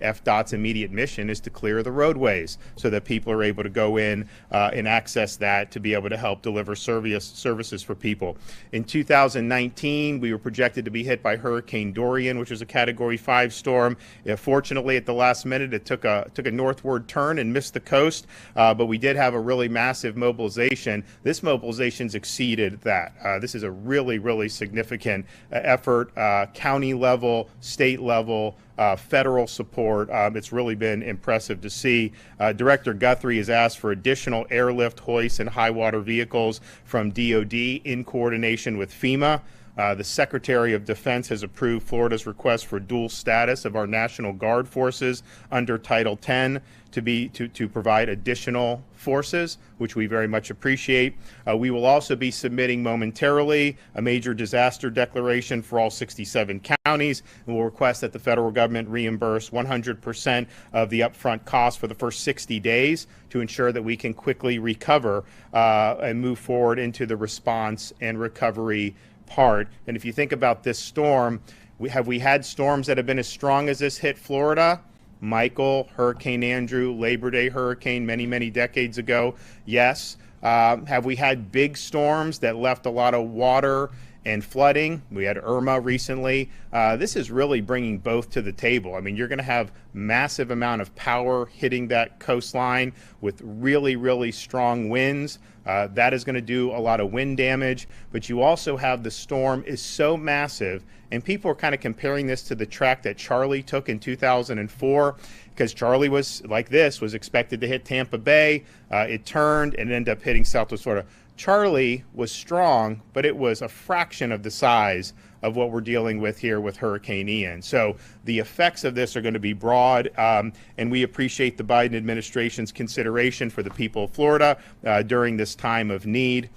FDOT's immediate mission is to clear the roadways so that people are able to go in and access that to be able to help deliver services for people. In 2019, we were projected to be hit by Hurricane Dorian, which was a Category 5 storm. Fortunately, at the last minute, it took a northward turn and missed the coast, but we did have a really massive mobilization. This mobilization's exceeded that. This is a really, really significant effort, county level, state level, federal support. It's really been impressive to see. Director Guthrie has asked for additional airlift, hoists, and high water vehicles from DOD in coordination with FEMA. The Secretary of Defense has approved Florida's request for dual status of our National Guard forces under Title 10 to provide additional forces, which we very much appreciate. We will also be submitting momentarily a major disaster declaration for all 67 counties, and we'll request that the federal government reimburse 100% of the upfront costs for the first 60 days to ensure that we can quickly recover and move forward into the response and recovery part. And if you think about this storm, we had storms that have been as strong as this hit Florida? Michael, Hurricane Andrew, Labor Day hurricane many decades ago. Yes. Have we had big storms that left a lot of water and flooding? We had Irma recently. This is really bringing both to the table. I mean, you're going to have massive amount of power hitting that coastline with really strong winds. That is going to do a lot of wind damage, but you also have the storm is so massive, and people are kind of comparing this to the track that Charlie took in 2004, because Charlie was like this, was expected to hit Tampa Bay. It turned and ended up hitting Southwest Florida. Charlie was strong, but it was a fraction of the size of what we're dealing with here with Hurricane Ian. So the effects of this are going to be broad, and we appreciate the Biden administration's consideration for the people of Florida during this time of need.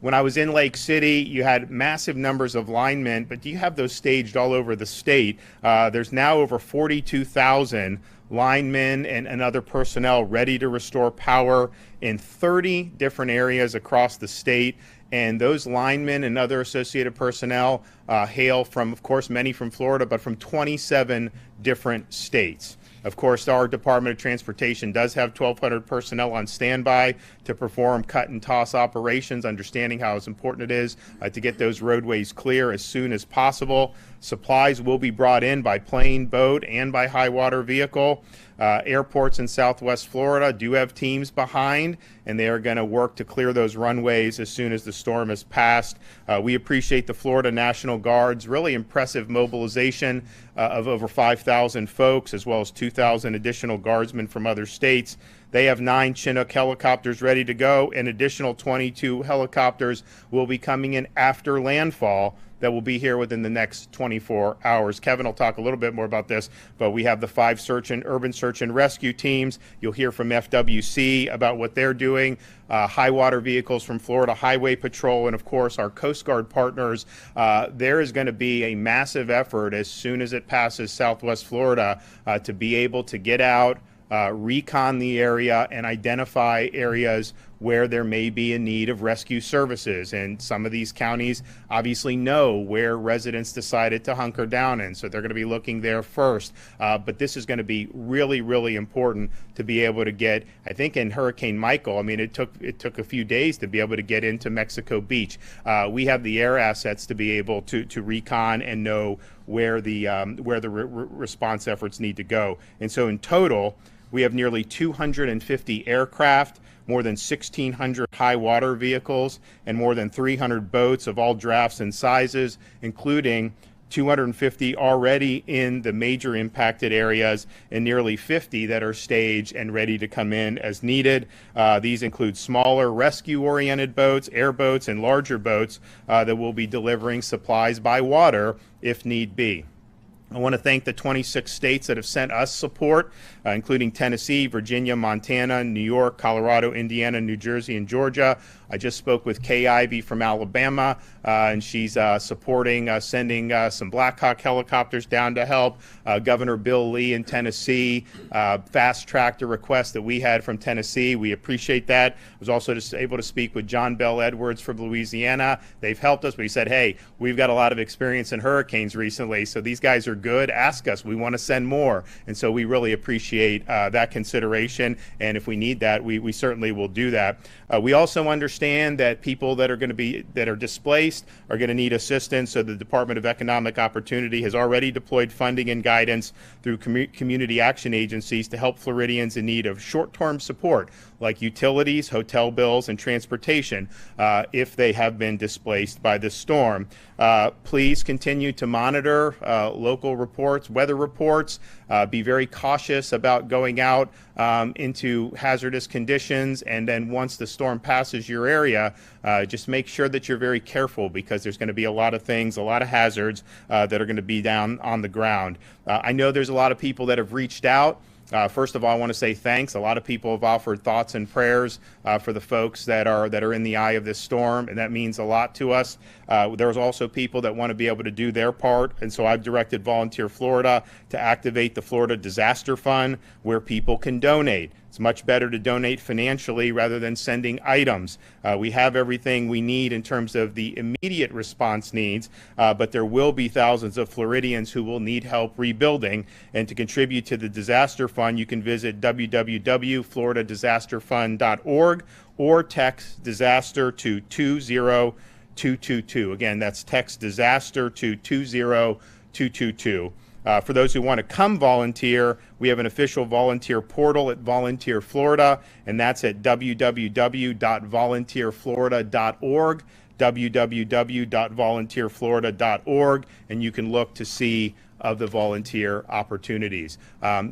When I was in Lake City, you had massive numbers of linemen, but you have those staged all over the state. There's now over 42,000 linemen and other personnel ready to restore power in 30 different areas across the state. And those linemen and other associated personnel hail from, of course, many from Florida, but from 27 different states. Of course, our Department of Transportation does have 1,200 personnel on standby to perform cut and toss operations, understanding how important it is to get those roadways clear as soon as possible. Supplies will be brought in by plane, boat, and by high water vehicle. Airports in Southwest Florida do have teams behind, and they are going to work to clear those runways as soon as the storm has passed. We appreciate the Florida National Guard's really impressive mobilization of over 5,000 folks, as well as 2,000 additional guardsmen from other states. They have 9 Chinook helicopters ready to go, and additional 22 helicopters will be coming in after landfall that will be here within the next 24 hours. Kevin will talk a little bit more about this, but we have the 5 urban search and rescue teams. You'll hear from FWC about what they're doing, high water vehicles from Florida Highway Patrol, and of course our Coast Guard partners. There is going to be a massive effort as soon as it passes Southwest Florida to be able to get out, recon the area, and identify areas where there may be a need of rescue services. And some of these counties obviously know where residents decided to hunker down in, so they're going to be looking there first. But this is going to be really important to be able to get, I think in Hurricane Michael, I mean, it took a few days to be able to get into Mexico Beach. We have the air assets to be able to recon and know where the response efforts need to go. And so in total, we have nearly 250 aircraft, more than 1,600 high water vehicles, and more than 300 boats of all drafts and sizes, including 250 already in the major impacted areas and nearly 50 that are staged and ready to come in as needed. These include smaller rescue-oriented boats, airboats, and larger boats that will be delivering supplies by water if need be. I want to thank the 26 states that have sent us support, including Tennessee, Virginia, Montana, New York, Colorado, Indiana, New Jersey, and Georgia. I just spoke with Kay Ivey from Alabama, and she's supporting sending some Black Hawk helicopters down to help. Governor Bill Lee in Tennessee fast-tracked a request that we had from Tennessee. We appreciate that. I was also just able to speak with John Bell Edwards from Louisiana. They've helped us. We said, hey, we've got a lot of experience in hurricanes recently, so these guys are good. Ask us. We want to send more. And so we really appreciate that consideration. And if we need that, we certainly will do that. We also understand that people that are displaced are going to need assistance. So the Department of Economic Opportunity has already deployed funding and guidance through community action agencies to help Floridians in need of short-term support, like utilities, hotel bills, and transportation if they have been displaced by this storm. Please continue to monitor local reports, weather reports. Be very cautious about going out into hazardous conditions, and then once the storm passes your area, just make sure that you're very careful, because there's going to be a lot of things, a lot of hazards that are going to be down on the ground. I know there's a lot of people that have reached out. First of all, I want to say thanks. A lot of people have offered thoughts and prayers for the folks that are in the eye of this storm, and that means a lot to us. There's also people that want to be able to do their part, and so I've directed Volunteer Florida to activate the Florida Disaster Fund, where people can donate. It's much better to donate financially rather than sending items. We have everything we need in terms of the immediate response needs, but there will be thousands of Floridians who will need help rebuilding. And to contribute to the disaster fund, you can visit www.floridadisasterfund.org or text disaster to 20222. Again, that's text disaster to 20222. For those who want to come volunteer, we have an official volunteer portal at Volunteer Florida, and that's at www.volunteerflorida.org, www.volunteerflorida.org, and you can look to see of the volunteer opportunities.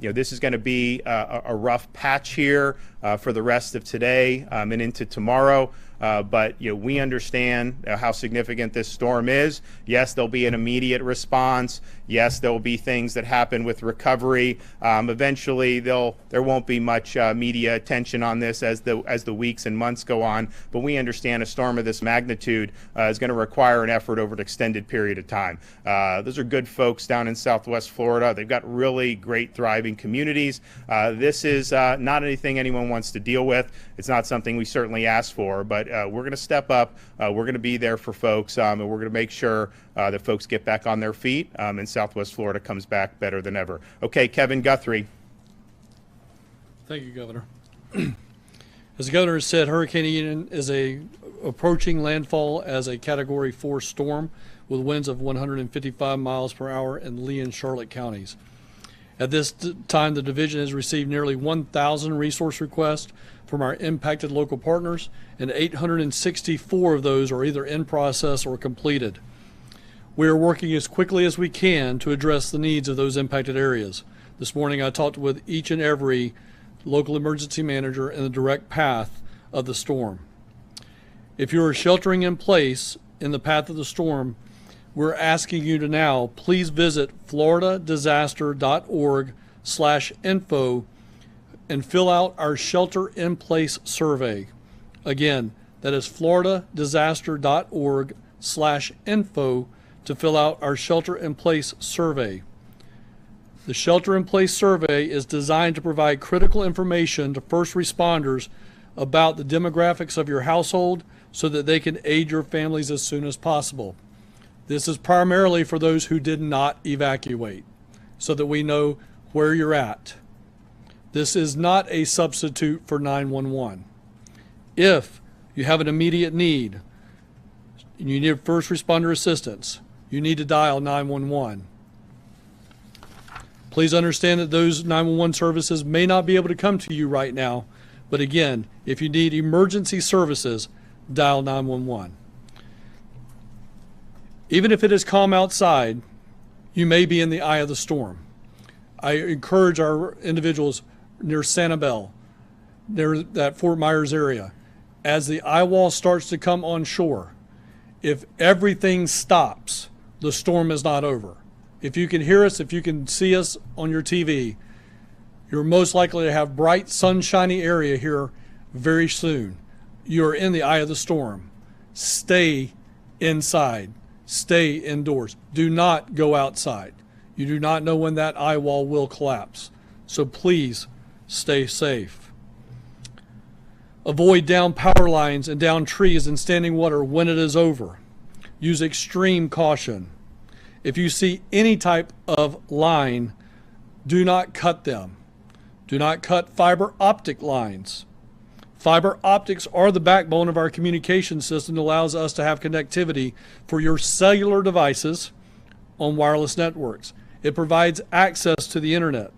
This is going to be a rough patch here for the rest of today and into tomorrow. But we understand how significant this storm is. Yes, there'll be an immediate response. Yes, there'll be things that happen with recovery. Eventually, there won't be much media attention on this as the weeks and months go on. But we understand a storm of this magnitude is going to require an effort over an extended period of time. Those are good folks down in Southwest Florida. They've got really great, thriving communities. This is not anything anyone wants to deal with. It's not something we certainly ask for, but we're going to step up. We're going to be there for folks, and we're going to make sure that folks get back on their feet, and Southwest Florida comes back better than ever. Okay, Kevin Guthrie. Thank you, Governor. As the Governor has said, Hurricane Ian is approaching landfall as a Category 4 storm with winds of 155 miles per hour in Lee and Charlotte counties. At this time, the division has received nearly 1,000 resource requests from our impacted local partners, and 864 of those are either in process or completed. We are working as quickly as we can to address the needs of those impacted areas. This morning I talked with each and every local emergency manager in the direct path of the storm. If you are sheltering in place in the path of the storm, we're asking you to now please visit floridadisaster.org/info and fill out our shelter-in-place survey. Again, that is floridadisaster.org/info to fill out our shelter-in-place survey. The shelter-in-place survey is designed to provide critical information to first responders about the demographics of your household so that they can aid your families as soon as possible. This is primarily for those who did not evacuate, so that we know where you're at. This is not a substitute for 911. If you have an immediate need and you need first responder assistance, you need to dial 911. Please understand that those 911 services may not be able to come to you right now, but again, if you need emergency services, dial 911. Even if it is calm outside, you may be in the eye of the storm. I encourage our individuals near Sanibel, near that Fort Myers area, as the eye wall starts to come on shore, if everything stops, the storm is not over. If you can hear us, if you can see us on your TV, you're most likely to have bright, sunshiny area here very soon. you're in the eye of the storm. Stay inside. Stay indoors. Do not go outside. You do not know when that eye wall will collapse. So please stay safe. Avoid down power lines and down trees and standing water when it is over. Use extreme caution. If you see any type of line, do not cut them. Do not cut fiber optic lines. Fiber optics are the backbone of our communication system that allows us to have connectivity for your cellular devices on wireless networks. It provides access to the internet.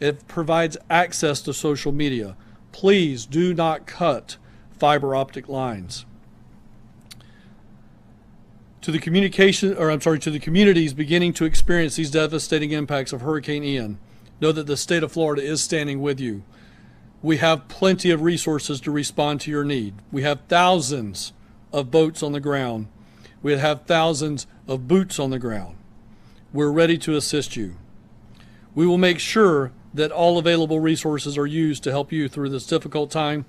It provides access to social media. Please do not cut fiber optic lines. To the communities beginning to experience these devastating impacts of Hurricane Ian, know that the state of Florida is standing with you. We have plenty of resources to respond to your need. We have thousands of boats on the ground. We have thousands of boots on the ground. We're ready to assist you. We will make sure that all available resources are used to help you through this difficult time.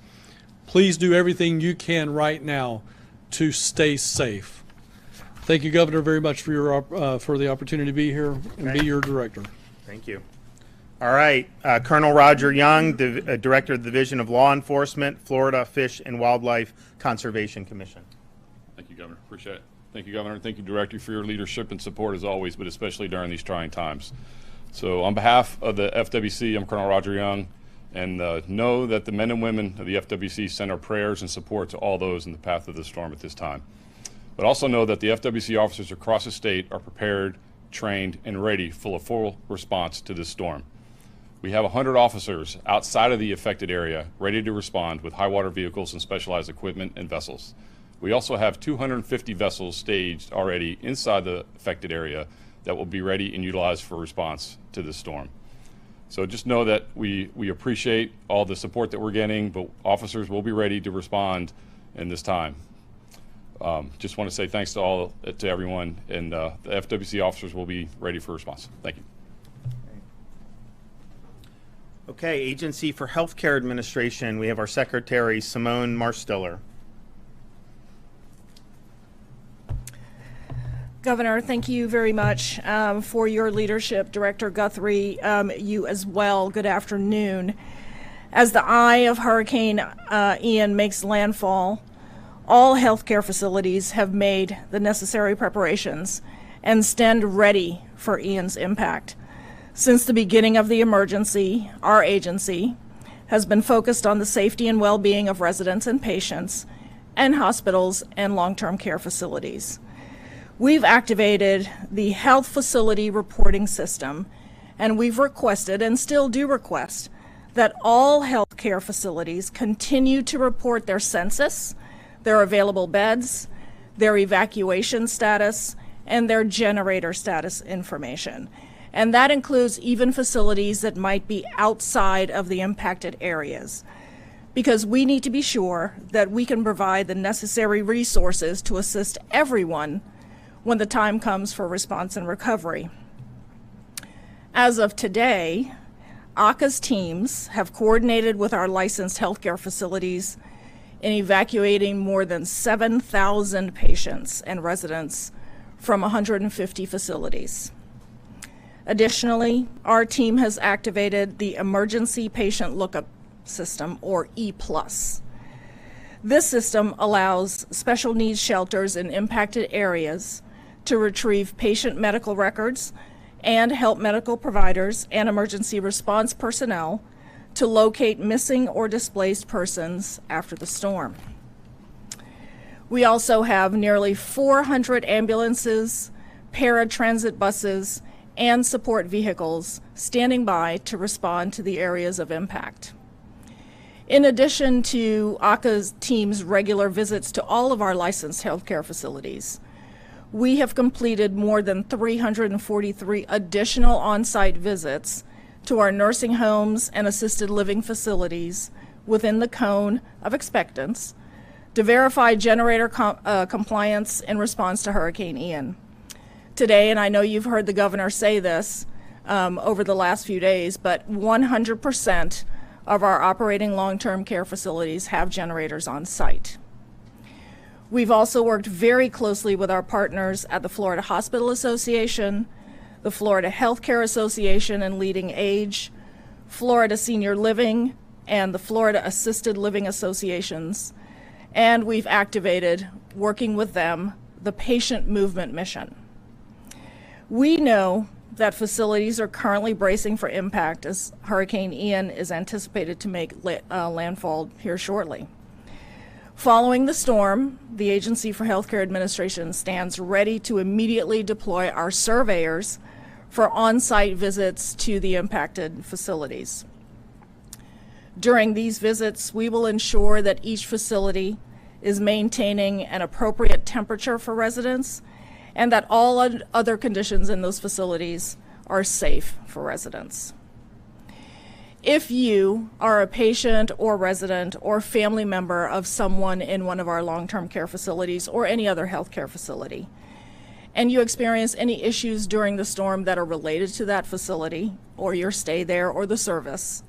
Please do everything you can right now to stay safe. Thank you, Governor, very much for the opportunity to be here and be your director. Thank you. All right, Colonel Roger Young, Director of the Division of Law Enforcement, Florida Fish and Wildlife Conservation Commission. Thank you, Governor. Appreciate it. Thank you, Governor. Thank you, Director, for your leadership and support as always, but especially during these trying times. So on behalf of the FWC, I'm Colonel Roger Young, and know that the men and women of the FWC send our prayers and support to all those in the path of the storm at this time. But also know that the FWC officers across the state are prepared, trained, and ready for a full response to this storm. We have 100 officers outside of the affected area ready to respond with high water vehicles and specialized equipment and vessels. We also have 250 vessels staged already inside the affected area that will be ready and utilized for response to this storm. So just know that we appreciate all the support that we're getting, but officers will be ready to respond in this time. Just want to say thanks to everyone, and the FWC officers will be ready for response. Thank you. Okay, Agency for Healthcare Administration, we have our Secretary, Simone Marstiller. Governor, thank you very much for your leadership. Director Guthrie, you as well. Good afternoon. As the eye of Hurricane Ian makes landfall, all healthcare facilities have made the necessary preparations and stand ready for Ian's impact. Since the beginning of the emergency, our agency has been focused on the safety and well-being of residents and patients and hospitals and long-term care facilities. We've activated the health facility reporting system, and we've requested and still do request that all healthcare facilities continue to report their census, their available beds, their evacuation status, and their generator status information. And that includes even facilities that might be outside of the impacted areas, because we need to be sure that we can provide the necessary resources to assist everyone when the time comes for response and recovery. As of today, ACA's teams have coordinated with our licensed healthcare facilities in evacuating more than 7,000 patients and residents from 150 facilities. Additionally, our team has activated the Emergency Patient Lookup System, or E+. This system allows special needs shelters in impacted areas to retrieve patient medical records and help medical providers and emergency response personnel to locate missing or displaced persons after the storm. We also have nearly 400 ambulances, paratransit buses, and support vehicles standing by to respond to the areas of impact. In addition to ACA's team's regular visits to all of our licensed healthcare facilities, we have completed more than 343 additional on-site visits to our nursing homes and assisted living facilities within the cone of expectance to verify generator compliance in response to Hurricane Ian. Today, and I know you've heard the governor say this over the last few days, but 100% of our operating long-term care facilities have generators on site. We've also worked very closely with our partners at the Florida Hospital Association, the Florida Healthcare Association and Leading Age, Florida Senior Living, and the Florida Assisted Living Associations. And we've activated, working with them, the Patient Movement Mission. We know that facilities are currently bracing for impact as Hurricane Ian is anticipated to make landfall here shortly. Following the storm, the Agency for Healthcare Administration stands ready to immediately deploy our surveyors for on-site visits to the impacted facilities. During these visits, we will ensure that each facility is maintaining an appropriate temperature for residents and that all other conditions in those facilities are safe for residents. If you are a patient or resident or family member of someone in one of our long-term care facilities or any other healthcare facility, and you experience any issues during the storm that are related to that facility or your stay there or the service,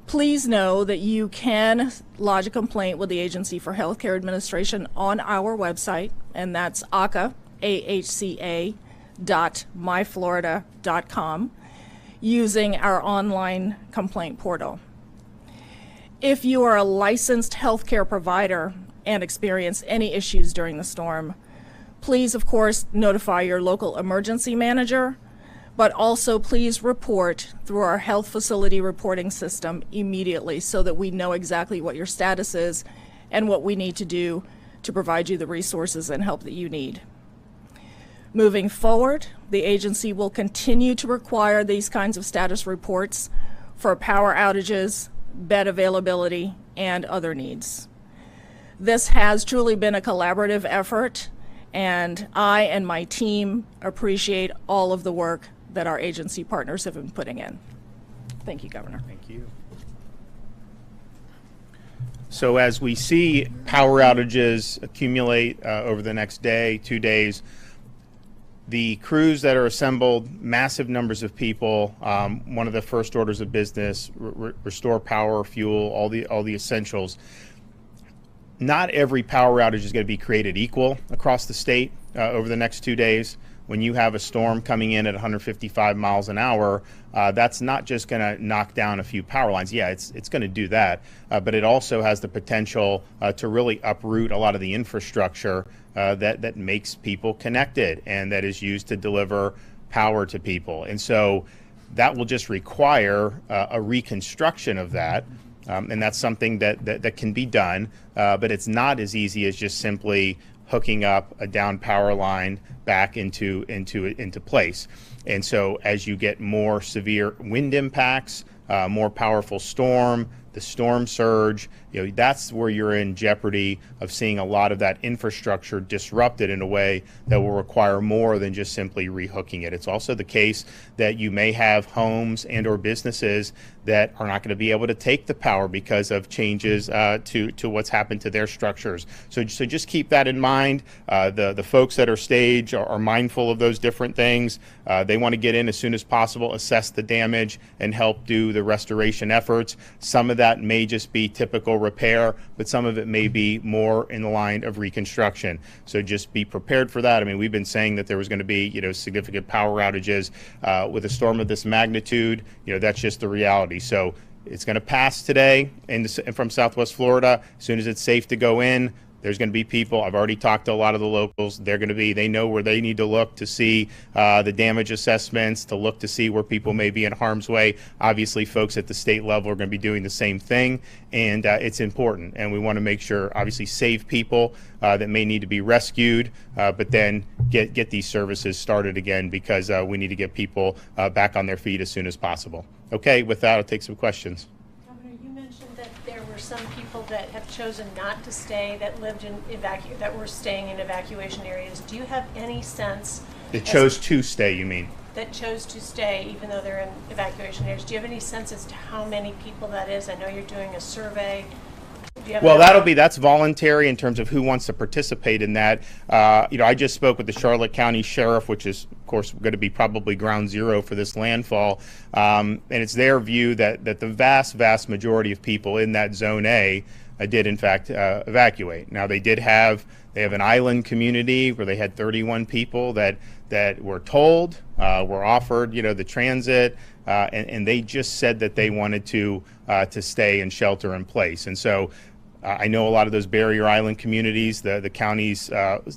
please know that you can lodge a complaint with the Agency for Healthcare Administration on our website, and that's ahca.myflorida.com, using our online complaint portal. If you are a licensed healthcare provider and experience any issues during the storm, please, of course, notify your local emergency manager, but also please report through our health facility reporting system immediately so that we know exactly what your status is and what we need to do to provide you the resources and help that you need. Moving forward, the agency will continue to require these kinds of status reports for power outages, bed availability, and other needs. This has truly been a collaborative effort, and I and my team appreciate all of the work that our agency partners have been putting in. Thank you, Governor. Thank you. So as we see power outages accumulate over the next day, 2 days, the crews that are assembled, massive numbers of people, one of the first orders of business, restore power, fuel, all the essentials. Not every power outage is going to be created equal across the state over the next 2 days. When you have a storm coming in at 155 miles an hour, that's not just going to knock down a few power lines. Yeah, it's going to do that, but it also has the potential to really uproot a lot of the infrastructure that makes people connected and that is used to deliver power to people. And so that will just require a reconstruction of that. And that's something that can be done, but it's not as easy as just simply hooking up a down power line back into place. And so as you get more severe wind impacts, more powerful storm, the storm surge, that's where you're in jeopardy of seeing a lot of that infrastructure disrupted in a way that will require more than just simply rehooking it. It's also the case that you may have homes and or businesses that are not going to be able to take the power because of changes to what's happened to their structures. So just keep that in mind. The folks that are staged are mindful of those different things. They want to get in as soon as possible, assess the damage, and help do the restoration efforts. Some of that may just be typical repair, but some of it may be more in the line of reconstruction. So just be prepared for that. I mean, we've been saying that there was going to be, significant power outages with a storm of this magnitude. That's just the reality. So it's going to pass today from Southwest Florida. As soon as it's safe to go in, there's going to be people. I've already talked to a lot of the locals. They know where they need to look to see the damage assessments, to look to see where people may be in harm's way. Obviously, folks at the state level are going to be doing the same thing, and it's important. And we want to make sure, obviously, save people that may need to be rescued, but then get these services started again, because we need to get people back on their feet as soon as possible. Okay, with that, I'll take some questions. There were some people that have chosen not to stay, that lived in that were staying in evacuation areas. Do you have any sense? That chose to stay, you mean? That chose to stay even though they're in evacuation areas. Do you have any sense as to how many people that is? I know you're doing a survey. Well, that's voluntary in terms of who wants to participate in that. I just spoke with the Charlotte County Sheriff, which is, of course, going to be probably ground zero for this landfall. And it's their view that the vast majority of people in that Zone A did in fact evacuate. Now they have an island community where they had 31 people that were told, were offered, the transit, and they just said that they wanted to stay and shelter in place. And so I know a lot of those barrier island communities, the counties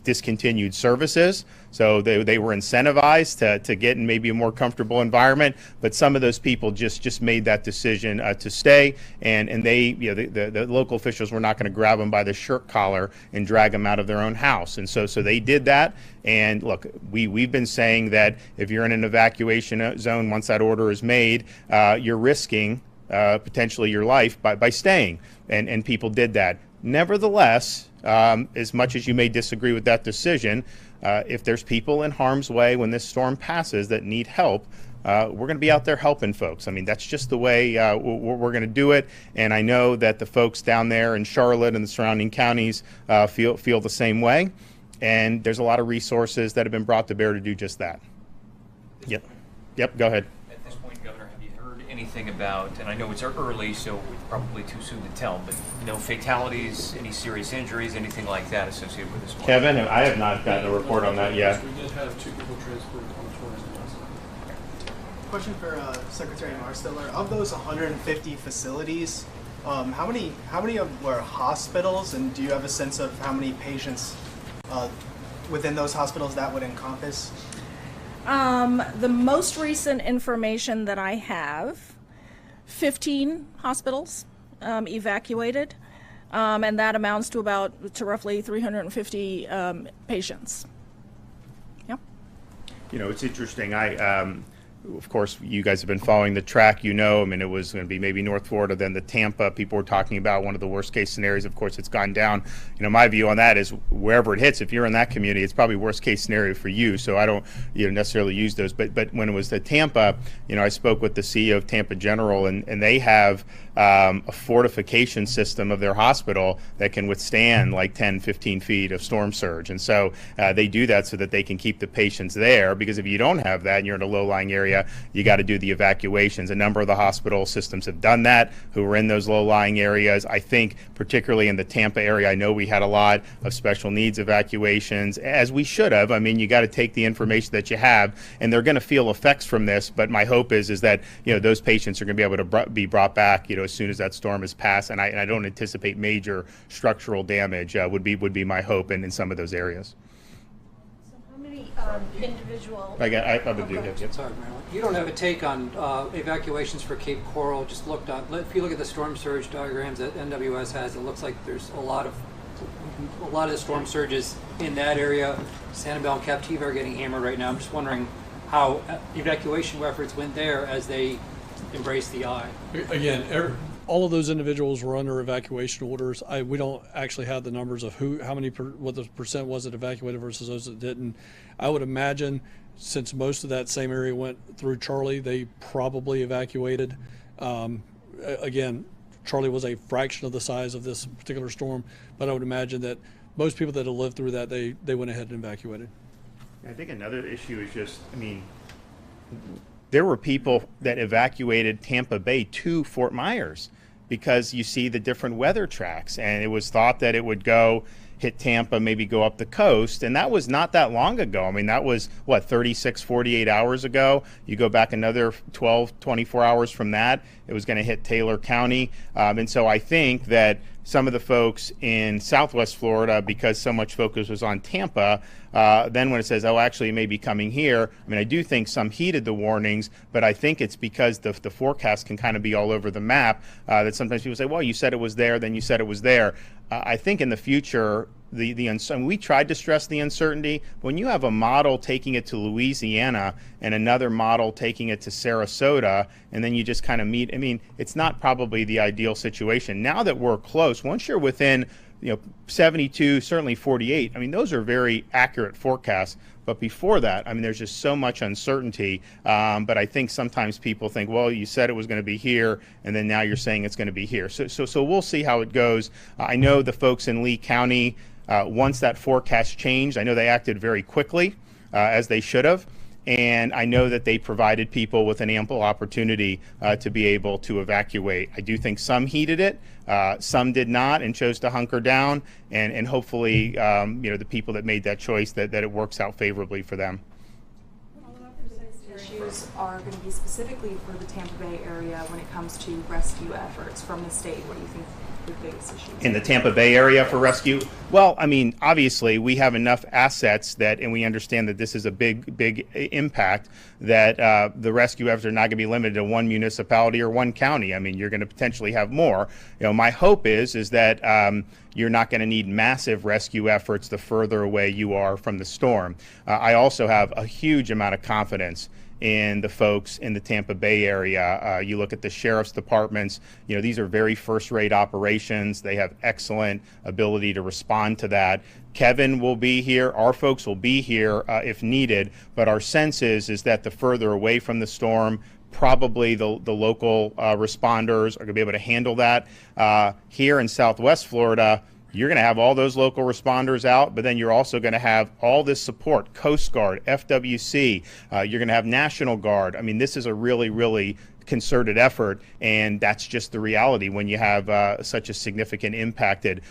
discontinued services, so they were incentivized to get in maybe a more comfortable environment. But some of those people just made that decision to stay, and they, the local officials were not going to grab them by the shirt collar and drag them out of their own house. And so they did that. And look, we've been saying that if you're in an evacuation zone, once that order is made, you're risking potentially your life by staying, and people did that. Nevertheless, as much as you may disagree with that decision, if there's people in harm's way when this storm passes that need help, we're going to be out there helping folks. I mean, that's just the way we're going to do it. And I know that the folks down there in Charlotte and the surrounding counties feel the same way. And there's a lot of resources that have been brought to bear to do just that. Yep. Go ahead. At this point, Governor, have you heard anything about, and I know it's early, so it's probably too soon to tell, but no fatalities, any serious injuries, anything like that associated with this storm? Kevin, I have not gotten a report on that yet. We did have 2 people transported on the tourism last night. Question for Secretary Marsteller. Of those 150 facilities, how many were hospitals, and do you have a sense of how many patients within those hospitals that would encompass? The most recent information that I have, 15 hospitals evacuated, and that amounts to roughly 350 patients. Yep. It's interesting. Of course, you guys have been following the track. I mean, it was going to be maybe North Florida, then the Tampa. People were talking about one of the worst case scenarios. Of course, it's gone down. My view on that is wherever it hits, if you're in that community, it's probably worst case scenario for you. So I don't necessarily use those. But when it was the Tampa, I spoke with the CEO of Tampa General, and they have a fortification system of their hospital that can withstand like 10, 15 feet of storm surge. And so they do that so that they can keep the patients there, because if you don't have that and you're in a low-lying area, you got to do the evacuations. A number of the hospital systems have done that, who are in those low-lying areas. I think particularly in the Tampa area, I know we had a lot of special needs evacuations, as we should have. I mean, you got to take the information that you have, and they're going to feel effects from this. But my hope is that those patients are going to be able to be brought back as soon as that storm is passed. And I don't anticipate major structural damage. Would be my hope in some of those areas. So how many individual? I would do that. Yep. Sorry, Marilyn. You don't have a take on evacuations for Cape Coral. Just looked on. If you look at the storm surge diagrams that NWS has, it looks like there's a lot of the storm surges in that area. Sanibel and Captiva are getting hammered right now. I'm just wondering how evacuation efforts went there as they embrace the eye. Again, all of those individuals were under evacuation orders. We don't actually have the numbers of what the percent was that evacuated versus those that didn't. I would imagine, since most of that same area went through Charlie, they probably evacuated. Again, Charlie was a fraction of the size of this particular storm, but I would imagine that most people that have lived through that, they went ahead and evacuated. I think another issue is just, there were people that evacuated Tampa Bay to Fort Myers because you see the different weather tracks, and it was thought that it would hit Tampa, maybe go up the coast, and that was not that long ago. That was 36, 48 hours ago. You go back another 12, 24 hours from that, it was going to hit Taylor County. And so I think that some of the folks in Southwest Florida, because so much focus was on Tampa, then when it says, actually it may be coming here, I do think some heeded the warnings, but I think it's because the forecast can kind of be all over the map, that sometimes people say, well, you said it was there, then you said it was there. I think in the future, we tried to stress the uncertainty. When you have a model taking it to Louisiana and another model taking it to Sarasota, and then you just kind of meet, it's not probably the ideal situation. Now that we're close, once you're within 72, certainly 48, those are very accurate forecasts. But before that, there's just so much uncertainty. But I think sometimes people think, well, you said it was going to be here, and then now you're saying it's going to be here. So we'll see how it goes. I know the folks in Lee County, once that forecast changed, I know they acted very quickly, as they should have. and I know that they provided people with an ample opportunity to be able to evacuate. I do think some heeded it, some did not and chose to hunker down, and hopefully the people that made that choice, that it works out favorably for them. Issues are going to be specifically for the Tampa Bay area when it comes to rescue efforts from the state? What do you think the biggest issues In the Tampa Bay area for rescue? Well, I mean, obviously we have enough assets and we understand that this is a big impact, that the rescue efforts are not going to be limited to one municipality or one county. I mean, you're going to potentially have more. My hope is that you're not going to need massive rescue efforts the further away you are from the storm. I also have a huge amount of confidence in the folks in the Tampa Bay area. You look at the sheriff's departments, these are very first-rate operations. They have excellent ability to respond to that. Kevin will be here, our folks will be here if needed, but our sense is that the further away from the storm, probably the local responders are going to be able to handle that. Here in Southwest Florida, you're going to have all those local responders out, but then you're also going to have all this support, Coast Guard, FWC, you're going to have National Guard. I mean, this is a really concerted effort, and that's just the reality when you have such a significant impacted